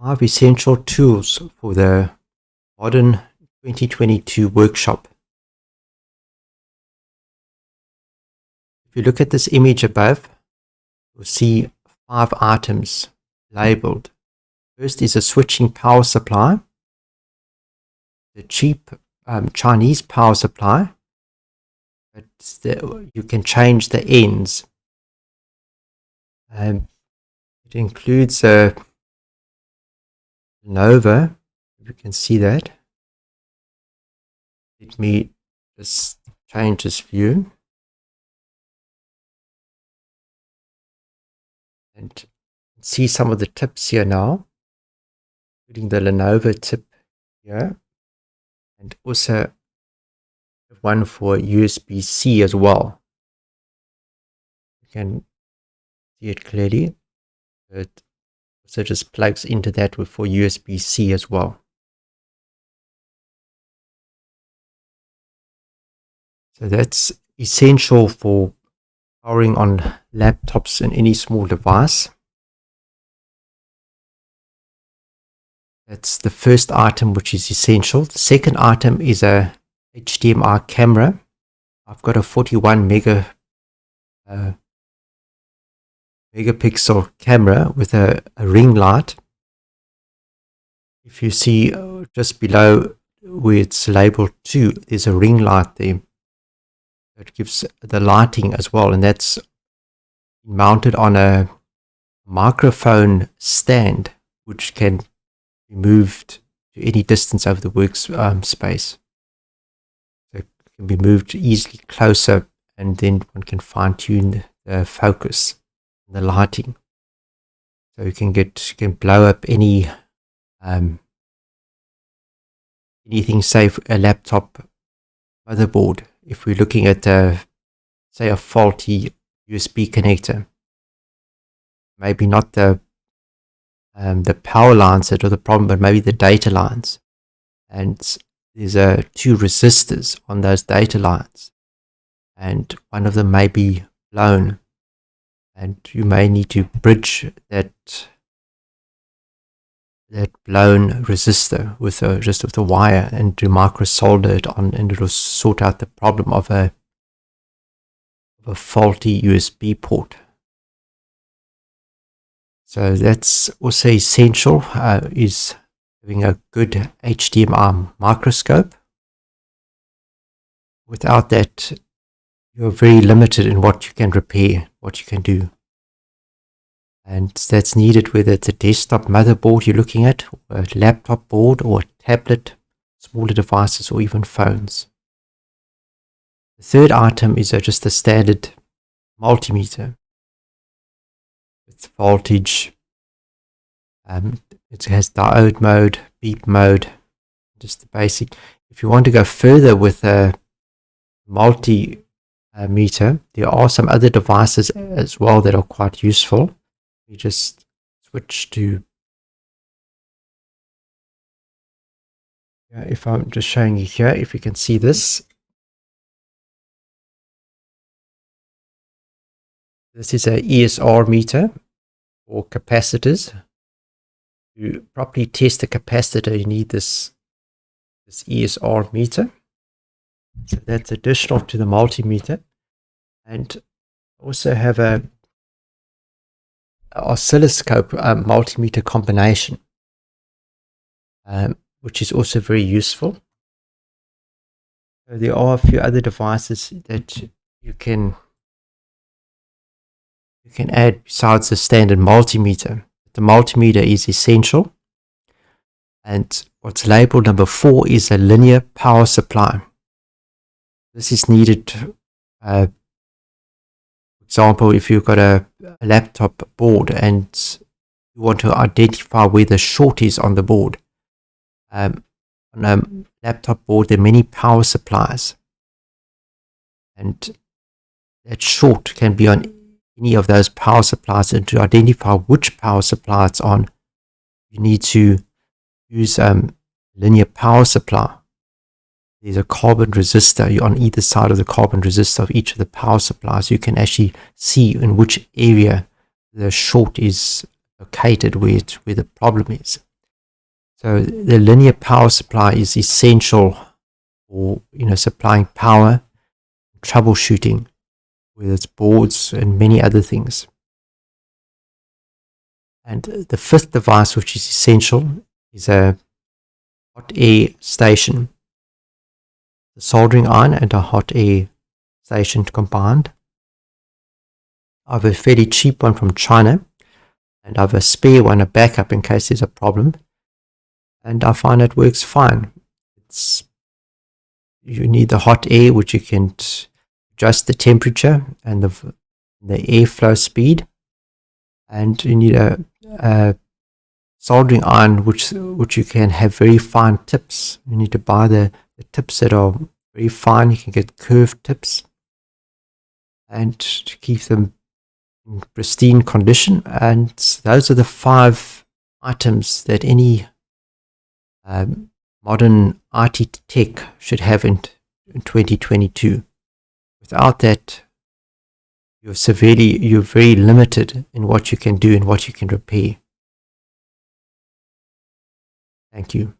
5 essential tools for the modern 2022 workshop. If you look at this image above, you'll see 5 items labeled. First is a switching power supply, the cheap Chinese power supply, but you can change the ends. It includes a Nova, if you can see that. Let me just change this view. And see some of the tips here now, including the Lenovo tip here, and also one for USB-C as well. You can see it clearly. It also just plugs into that for USB-C as well. So that's essential for powering on laptops and any small device. That's the first item, which is essential. The second item is a HDMI camera. I've got a 41 megapixel camera with a ring light. If you see just below where it's labeled 2, there's a ring light there. It gives the lighting as well, and that's mounted on a microphone stand, which can be moved to any distance over the workspace. So it can be moved easily closer, and then one can fine-tune the focus and the lighting. So you can blow up anything, say a laptop motherboard. If we're looking at say a faulty USB connector, maybe not the power lines that are the problem, but maybe the data lines, and there's 2 resistors on those data lines, and one of them may be blown, and you may need to bridge that blown resistor with a wire and to micro solder it on, and it'll sort out the problem of a faulty USB port. So that's also essential, is having a good HDMI microscope. Without that, you're very limited in what you can repair, what you can do. And that's needed whether it's a desktop motherboard you're looking at, or a laptop board, or a tablet, smaller devices, or even phones. The third item is just a standard multimeter with voltage. It has diode mode, beep mode, just the basic. If you want to go further with a multimeter, there are some other devices as well that are quite useful. You just switch to, if I'm just showing you here, if you can see this. This is a ESR meter for capacitors. To properly test the capacitor, you need this ESR meter. So that's additional to the multimeter. And also have a oscilloscope multimeter combination, which is also very useful. So there are a few other devices that you can add besides the standard multimeter. The multimeter is essential, and what's labeled number 4 is a linear power supply. This is needed, for example, if you've got a laptop board and you want to identify where the short is on the board. On a laptop board, there are many power supplies, and that short can be on any of those power supplies, and to identify which power supply it's on, you need to use linear power supply. There's a carbon resistor on either side of the carbon resistor of each of the power supplies. You can actually see in which area the short is located, where the problem is. So the linear power supply is essential for, supplying power, troubleshooting, whether it's boards and many other things. And the fifth device, which is essential, is a hot air station. The soldering iron and a hot air station combined. I have a fairly cheap one from China, and I have a spare one, a backup in case there's a problem. And I find it works fine. You need the hot air, which you can adjust the temperature and the airflow speed. And you need a soldering iron, which you can have very fine tips. You need to buy the tips that are very fine. You can get curved tips, and to keep them in pristine condition. And those are the 5 items that any modern IT tech should have in 2022. Without that, you're very limited in what you can do and what you can repair. Thank you.